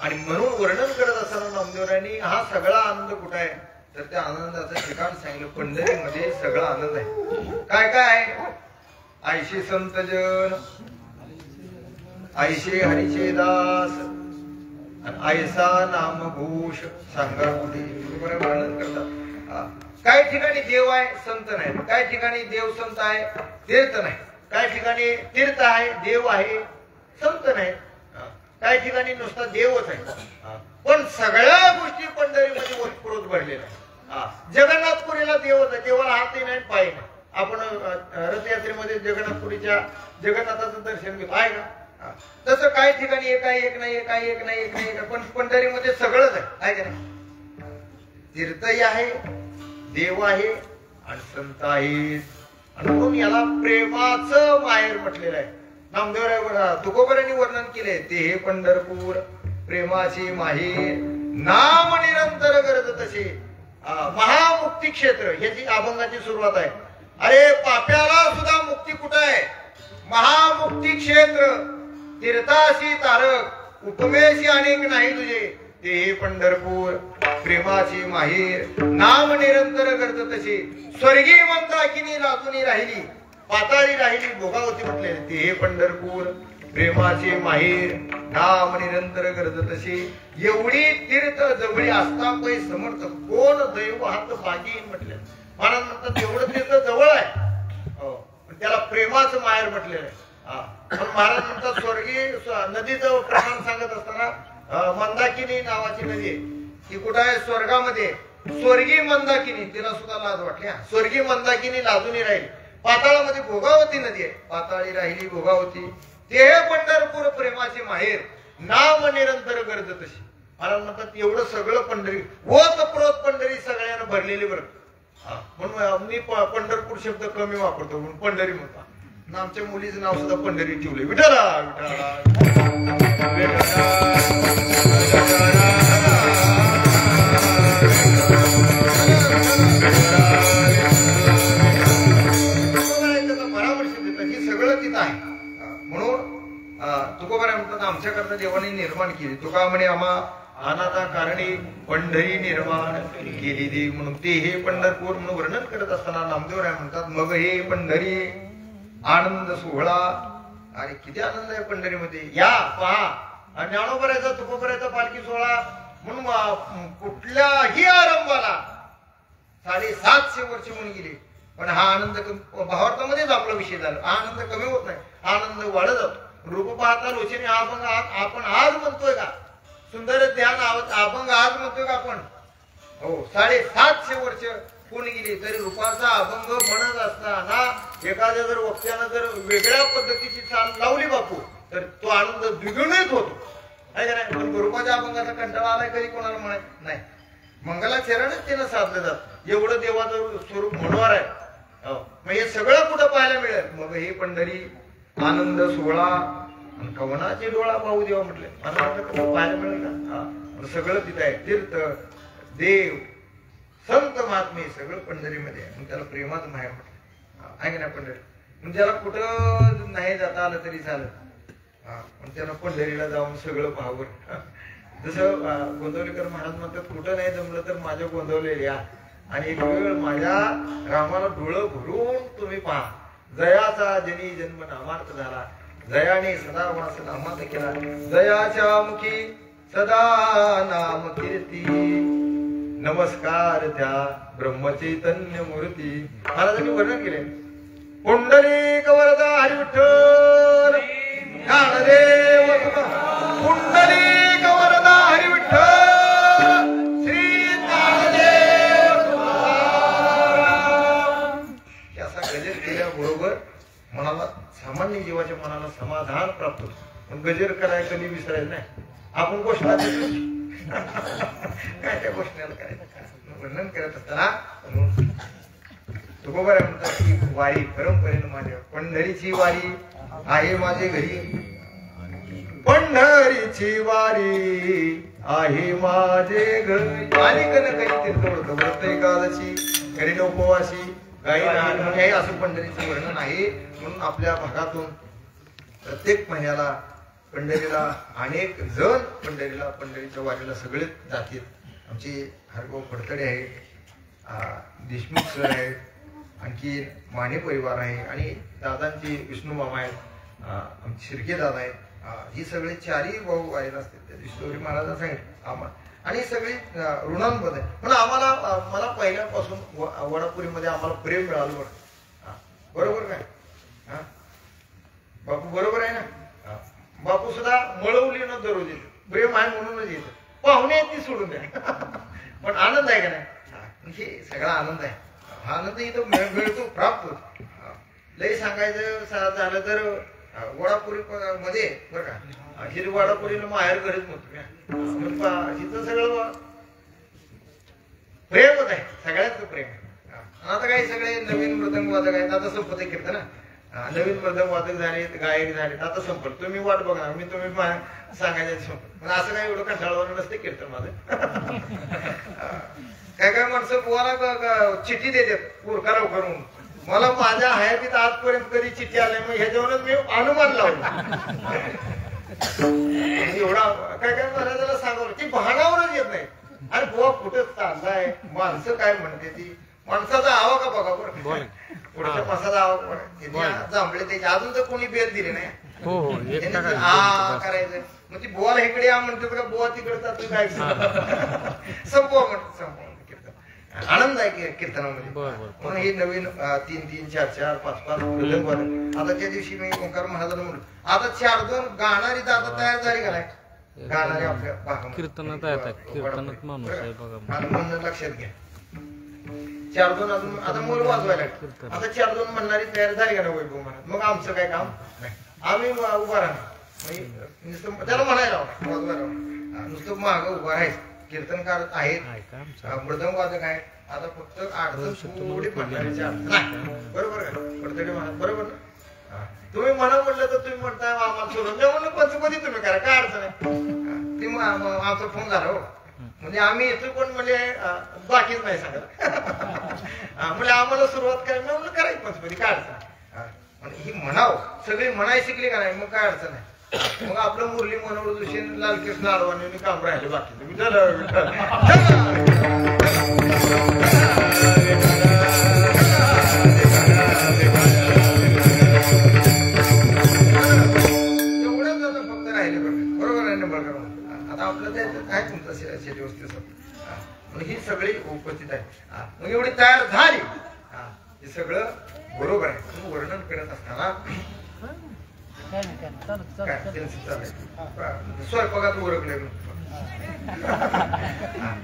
आणि म्हणून वर्णन करत असताना नामदेवरायांनी हा सगळा आनंद कुठे आहे तर त्या आनंदाचं ठिकाण सांगितलं. पंढरीमध्ये सगळा आनंद आहे. काय काय आहे? आयशे संतजन, आयशे हरिचे दास, आयसा नामघोष सांगा कुठे वर्णन करतात. काही ठिकाणी देव आहे संत नाही, काही ठिकाणी देव संत आहे तीर्थ नाही, काही ठिकाणी तीर्थ आहे देव आहे संत नाही, काही ठिकाणी नुसता देवच आहे. पण सगळ्या गोष्टी पंढरीमध्ये ओतप्रोत भरलेल्या आहे. जगन्नाथपुरीला देवच आहे, देवाला हातही नाही पाय नाही. आपण रथयात्रेमध्ये जगन्नाथपुरीच्या जगन्नाथाचं दर्शन घेतो आहे का? तसं काही ठिकाणी एक आहे एक नाही, एक आहे एक नाही, एक नाही. पण पंढरीमध्ये सगळंच आहे का नाही? तीर्थही आहे देव आहे आणि संत आहे. आणि म्हणून याला प्रेमाचं माहेर म्हटलेलं आहे. नामदेवराय तुकोबरांनी वर्णन केले ते हे पंढरपूर प्रेमाचे माहेर नाम निरंतर गरज तसे महामुक्ती क्षेत्र. याची अभंगाची सुरुवात आहे. अरे पाप्याला सुद्धा मुक्ती कुठं आहे? महामुक्ती क्षेत्र तीर्थाशी तारक उपमेशी अनेक नाही तुझे ते हे पंढरपूर प्रेमाची माहेर नाम निरंतर गरज तशी. स्वर्गी मंदाकिनी लाजूनी राहिली पाताळी राहिली भोगावती म्हटले ते हे पंढरपूर प्रेमाचे माहेर नाम निरंतर गरज तशी. एवढी तीर्थ जवळी असता पै समर्थ कोण दैव हात बागीन म्हटले. महाराज म्हणतात एवढं तीर्थ जवळ आहे पण त्याला प्रेमाचं माहेर म्हटलेलं आहे. पण महाराज म्हणतात स्वर्गीय नदीचं प्रमाण सांगत असताना मंदाकिनी नावाची नदी आहे ती कुठं आहे? स्वर्गामध्ये. स्वर्गीय मंदाकिनी तिला सुद्धा लाज वाटली. स्वर्गीय मंदाकिनी लाजूनी राहील. पाताळामध्ये भोगावती नदी आहे, पाताळी राहिली भोगावती ते हे पंढरपूर प्रेमाचे माहेर नाम निरंतर गरज तशी. महाराज म्हणतात एवढं सगळं पंढरी ओतप्रोत पंढरी सगळ्यांना भरलेली बरं. म्हणून मी पंढरपूर शब्द कमी वापरतो म्हणून पंढरी म्हणतो. आमच्या मुलीचं नाव सुद्धा पंढरी ठेवले. विठ्ठला तुकोबाराय म्हणतात आमच्याकरता देवाने निर्माण केली. तुका म्हणे आम्हा अनाथा कारणी पंढरी निर्माण केली देव म्हणून ते हे पंढरपूर म्हणून वर्णन करत असताना नामदेवराय म्हणतात मग हे पंढरी आनंद सोहळा. आणि किती आनंद आहे पंढरीमध्ये. या पहा ज्ञानोबरायचा तुकोबरायचा पालखी सोहळा म्हणून कुठल्याही आरंभाला 750 वर्ष म्हणून गेली. पण हा आनंद भावार्थामध्येच आपला विषय झाला. हा आनंद कमी होत नाही, आनंद वाढत जातो. रूप पाहता लोचने अभंग आपण आज म्हणतोय का? सुंदर ध्यान अभंग आज म्हणतोय का आपण? हो 750 वर्ष कोण गेली तरी रूपाचा अभंग म्हणत असताना एखाद्या जर वक्त्यानं जर वेगळ्या पद्धतीची चाल लावली बापू तर तो आनंद द्विगुणित होतो आहे का नाही? पण रूपाच्या अभंगाचा कंटाळा आलाय कधी कोणाला म्हणायचं नाही. मंगलाचरणच त्यानं साधलं जात. एवढं देवाचं स्वरूप मनोहर आहे. हो. मग हे सगळं कुठं पाहायला मिळेल. मग हे पंढरी आनंद सोहळा आणि कवनाचे डोळा पाहू देवा म्हटले. आनंद कुठं पाहायला मिळेल का? हा. सगळं तिथं आहे. तीर्थ देव संत महात्मे सगळं पंढरीमध्ये आहे. मग त्याला प्रेमात माहेर म्हटलं आहे की नाही पंढरी. म्हणजे त्याला कुठं नाही जाता आलं तरी चालत. पण त्यानं पंढरीला जाऊन सगळं पाहावं. जसं गोंदवलेकर महाराज म्हणतात कुठं नाही जमलं तर माझ्या गोंदवले या आणि एक वेळ माझ्या रामाला डोळं भरून तुम्ही पहा. जयाचा जनी जन्म नामार्थ झाला. जयाने सदा वास नामार्थ केला. जयाच्या मुखी सदा नाम कीर्ती. नमस्कार त्या ब्रह्मचैतन्य मूर्ती. महाराजांनी वर्णन केले. पुंडलिक वरदा हरी विठ्ठल ज्ञानदेव पुंडलिक वरदा हरी विठ्ठल श्री ज्ञानदेव. असा गजर केल्याबरोबर मनाला सामान्य जीवाच्या मनाला समाधान प्राप्त होतं. पण गजर करायचं कधी विसरायचं नाही. आपण घोषणा देतो काय त्या घोषणाला करायचं वर्णन करत असताना तुकोबा म्हणतात की वारी परंपरेनं माझ्या पंढरीची वारी आहे माझे घरी. पंढरीची वारी आहे माझे घरी. मालिकन करी तीर्थोडक व्रत एकादशी करीन उपवासी गाई लहान हे असं पंढरीचं वर्णन आहे. म्हणून आपल्या भागातून प्रत्येक महिन्याला पंढरीला अनेक जण पंढरीच्या वारीला सगळेच जातील. आमचे हरभाऊ फडतडे आहेत, देशमुख सर आहेत, आणखी माने परिवार आहे आणि दादांची विष्णू मामा आहेत, आमचे शिर्के दादा आहेत. ही सगळे चारही भाऊ वारीला असतात. त्या दिवशी महाराजांना सांगितलं आम्हाला आणि सगळी ऋणांबद्ध आहे. पण आम्हाला मला पहिल्यापासून वडापुरीमध्ये आम्हाला प्रेम मिळालं बरं. बरोबर काय बापू बरोबर आहे ना. बापू सुद्धा मळवली न दररोज येतो. प्रेम आहे म्हणूनच येतो. पाहुणे ती सोडून द्या. पण आनंद आहे का नाही. हे सगळा आनंद आहे. हा आनंद इथं मिळतो प्राप्त होतो. लय सांगायचं झालं तर वडापुरी मध्ये बरं का हिरी वडापुरीला माहेर घरीच म्हणतो. तिथं सगळं प्रेमच आहे. सगळ्याच प्रेम आहे. आता काही सगळे नवीन मृदंग वादक आहेत. आता संपत आहे कीर्तन. नवीन मृदंग वादक झाले गायक झाले आता संपल. तुम्ही वाट बघणार मी तुम्ही सांगायचं संपल. पण असं काही एवढं कंटाळवानं नसते कीर्तन माझं. काय काय माणसं पोहाला चिठ्ठी देतात उरका लवकर म्हणून. मला माझ्या हयातीत आजपर्यंत कधी चिठ्ठी आली मग ह्याच्यावरच मी अनुमान लावला. एवढा काय काय महाराजाला सांगवलं ती भानावरच येत नाही. अरे बुवा कुठं चाललाय माणसं काय म्हणते ती माणसाचा आवा का बघा बरं. पुढच्या माणसाचा आवा जांभळे त्याचे अजून तर कोणी बेर दिले नाही. हा करायचं मग ती बुवाला इकडे या म्हणतात का बुवा तिकडे जातो काय संपवा म्हणतात. संपवा आनंद आहे कीर्तनामध्ये. म्हणून हे नवीन 3-3, 4-4, 5-5 मृदंग वादक. आता त्या दिवशी मी ओंकार महाराजांना म्हणलो आता 4-2 गाणारी दादा तयार झाली का नाही. गाणारी आपल्या भागामध्ये लक्षात घ्या. 4-2 अजून आता मूळ वाजवायला आता 4-2 म्हणणारी तयार झाली का नाही वैभव महाराज. मग आमचं काय काम नाही. आम्ही उभा राहणार त्याला म्हणायला वाजवायला नुसतं माग उभा राहायचं. कीर्तनकार आहेत मृदंग वादक आहेत. आता फक्त अडचण थोडी म्हणणारीची अडचण नाही. बरोबर आहे पडतडे म्हणा बरोबर ना. तुम्ही म्हणा म्हटलं तर तुम्ही म्हणताय आम्हाला सोडून द्या म्हणून पंचपदी तुम्ही करा काय अडचण आहे. ती आमचा फोन झाला हो म्हणजे आम्ही येतो पण म्हणजे बाकीच नाही सांगत. म्हणजे आम्हाला सुरुवात करायला म्हणून करायची पंचपदी काय अडचण. ही म्हणाव सगळी म्हणाय शिकली का नाही मग काय अडचण आहे. मग आपलं मुरली मनोहर जोशी लालकृष्ण अडवाणी काम राहिले बाकी फक्त राहिले बरोबर आहे ना. आता आपलं ते काय तुमचं शेती ही सगळी उपस्थित आहे. मग एवढी तयार झाली हे सगळं बरोबर आहे. वर्णन करत असताना स्वयंपाकात ओरखले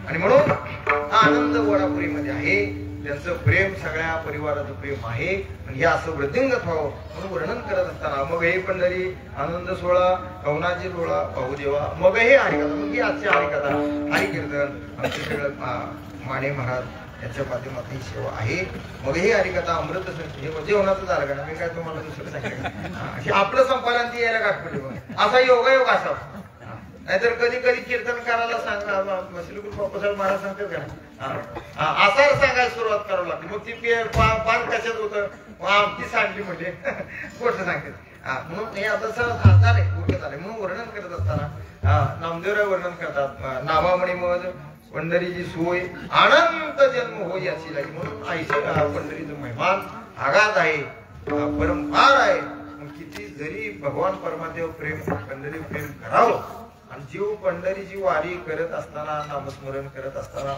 आणि म्हणून हा आनंद वडापुरीमध्ये आहे. त्यांचं प्रेम सगळ्या परिवाराचं प्रेम आहे. आणि हे असं वृद्धिंगत व्हावं म्हणून वर्णन करत असताना मग हे पंढरी आनंद सोहळा कवनाची डोळा पाहू देवा मग हे हरिकथा. मग ही आजची हरिकथा हरिकीर्तन आमचे सगळं माने महाराज यांच्या माध्यमातून ही सेवा आहे. मग हे हरिकथा अमृत हे म्हणजे होण्याचं झालं का मी काय तुम्हाला दुसरं सांगितलं. आपलं संपादन ती यायला गाठपडली बघ असा योगायोग असावा. नाहीतर कधी कधी कीर्तन करायला सांगा श्रीगुरु बाबासाहेब महाराज सांगतात का आसार सांगायला सुरुवात करावं लागते. मग ती पान कशात होतं आमची सांडली म्हणजे गोष्ट सांगते. म्हणून हे आता आजार आहे उठत आले म्हणून वर्णन करत असताना नामदेवराव वर्णन करतात नावामणी मध पंढरीची सोय अनंत जन्म होय याची लागी. म्हणून आईशी पंढरीचं महिमान आघात आहे परंपार आहे. किती जरी भगवान परमादेव प्रेम पंढरी प्रेम करावं आणि जीव पंढरीची वारी करत असताना नामस्मरण करत असताना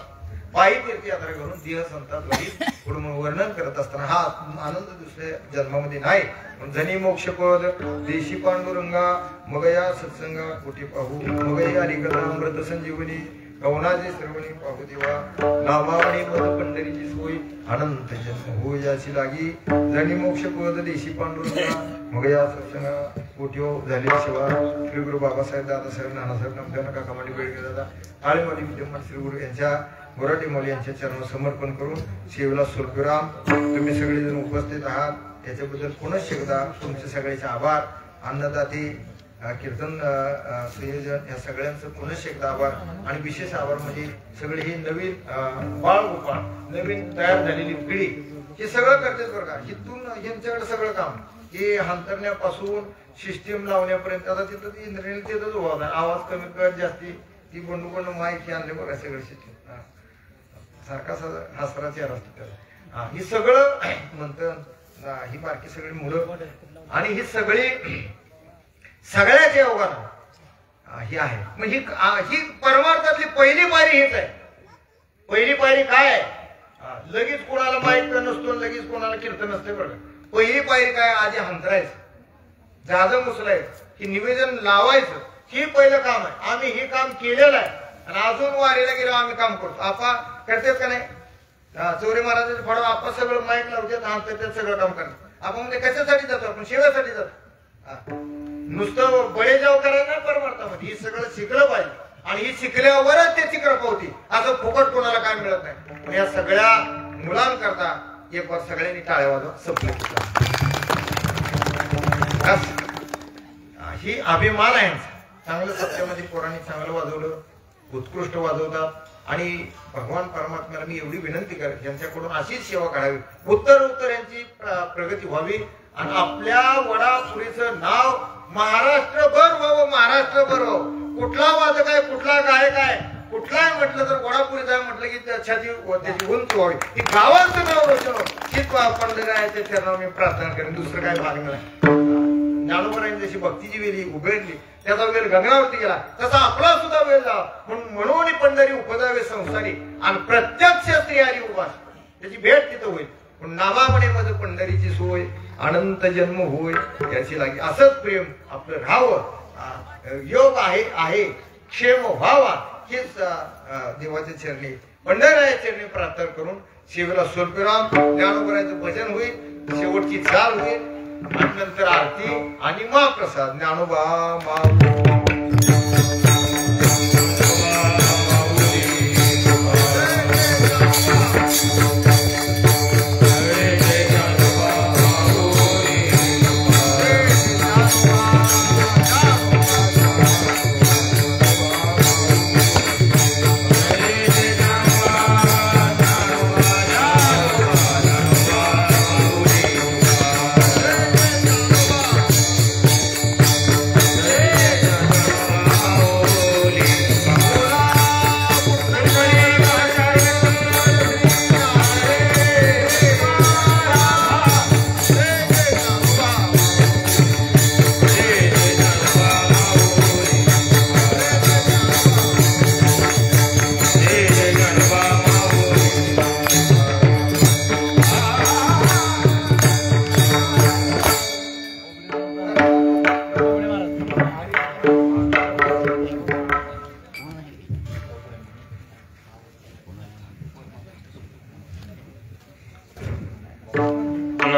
पायी तीर्थयात्रा करून देह संतात पुढे वर्णन करत असताना हा आनंद दुसऱ्या जन्मामध्ये नाही. जनी मोक्षपद देशी पांडुरंगा मगया सत्संगा कोटी पाहू मगया हरिकथा अमृत संजीवनी कवनाचे श्रवणी पाहू देवा नामावणी पद पंढरीची सोय अनंत जन्म हो याची लागी. जनी मोक्षपद देशी पांडुरंगा मगया सत्संगा कोट्यो झाले शिवा. श्री गुरु बाबासाहेब दादासाहेब नानासाहेब नामदेव काका माडी बेळगे दादा आळेवाडी विद्यमान श्री गुरु यांच्या मोराठी मौली यांच्या चरण समर्पण करून सेवेला स्वल्पविराम. तुम्ही सगळेजण उपस्थित आहात त्याच्याबद्दल पुनश्च एकदा तुमचे सगळ्याचे आभार. अन्नदाते कीर्तन संयोजन या सगळ्यांचं पुनश्च एकदा आभार. आणि विशेष आभार म्हणजे सगळे ही नवीन बाळ गोपाळ नवीन तयार झालेली पिढी हे सगळं करतेच बरं का. इथून यांच्याकडे सगळं काम हे हांतरण्यापासून सिस्टीम लावण्यापर्यंत. आता तिथं ती इंद्रियल तिथंच उभा आवाज कमी कर जास्ती ती बंडूकडनं माहिती आणले बघा सगळं सिस्टीम सारखा हसरा चेहरा असतो त्याला. ही सगळं म्हणतं ही बारकी सगळी मुलं आणि ही सगळी सगळ्याच्या योगानं ही आहे. मग ही परमार्थातली पहिली पायरी हेच आहे. पहिली पायरी काय आहे लगेच कोणाला माहित नसतो लगेच कोणाला कीर्तन नसते बरं. पहिली पायरी काय आधी हंतरायचं जाजं मुसलायचं ही निवेदन लावायचं ही पहिलं काम आहे. आम्ही हे काम केलेलं आहे आणि अजून वारीला गेलो आम्ही काम करतो. आपा करतात का नाही चौरे महाराजांचे फळं आपण सगळं माईक लावतात हाणतात सगळं काम करतात. आपण म्हणजे कशासाठी जातो आपण सेवेसाठी जातो. नुसतं बळेजाव करायला परमार्थामध्ये हे सगळं शिकलं पाहिजे आणि ही शिकल्यावरच त्याची कृपा होती. असं फुकट कोणाला काय मिळत नाही. पण या सगळ्या मुलांकरता एक वार सगळ्यांनी टाळ्या वाजवा संपलं. ही अभिमान आहे चांगलं सत्यामध्ये पोरांनी चांगलं वाजवलं उत्कृष्ट वाजवतात. आणि भगवान परमात्म्याला मी एवढी विनंती करेन यांच्याकडून अशीच सेवा काढावी उत्तर यांची प्रगती व्हावी आणि आपल्या वडापुरीचं नाव महाराष्ट्रभर व्हावं. महाराष्ट्रभर व्हावं. कुठला वादक आहे कुठला गायक आहे कुठलाही म्हटलं तर वडापुरीचा आहे म्हटलं की त्याची उंच व्हावी. ही गावाचं नाव रोशन हीच पंढरीच्या चरणावर मी प्रार्थना करेन. दुसरं काय मागणं नाही. ज्ञानोबरांनी जशी भक्तीची वेली उघडली त्याचा वेळ गंगावरती गेला तसा आपला सुद्धा वेळ जावा म्हणून पंढरी उपजावे संसारी आणि प्रत्यक्ष स्त्रियारी उभा त्याची भेट तिथं होईल. पण नावामध्ये पंढरीची सोय अनंत जन्म होय याची लागी. असंच प्रेम आपलं राहावं योग आहे क्षेम व्हावा हेच देवाच्या चरणी पंढराच्या चरणी प्रार्थना करून सेवेला स्वल्पविराम. ज्ञानोबराचं भजन होईल शेवटची चाल होईल आणि नंतर आरती आणि महाप्रसाद ज्ञानोबा मा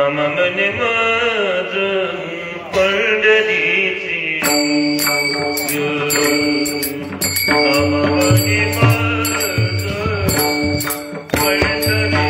मामा मने माझ पंढरीची मामा मने माझ पंढरीची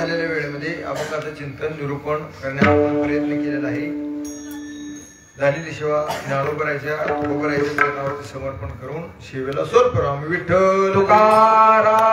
झालेल्या वेळेमध्ये अभंगाचं चिंतन निरूपण करण्याचा प्रयत्न केलेला आहे. झालेली सेवा ज्ञानोबराच्या तुकोबराच्या चरणावरती समर्पण करून सेवेला स्वर करू आम्ही. विठ्ठल तुकाराम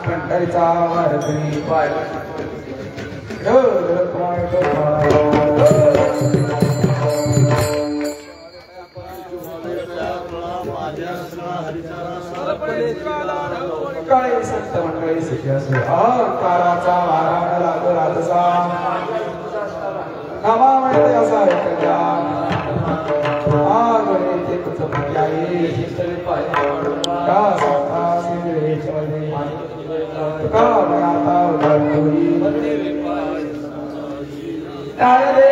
पंढरीचा वारकरी पाय काळे संत मंडळी सुखी असो काराचा वारा लागो रातसा नामा म्हणते असा ऐकल्या गणिते कुचपत्याई का साता सिंगळे चले का आता उदाटोई ताळे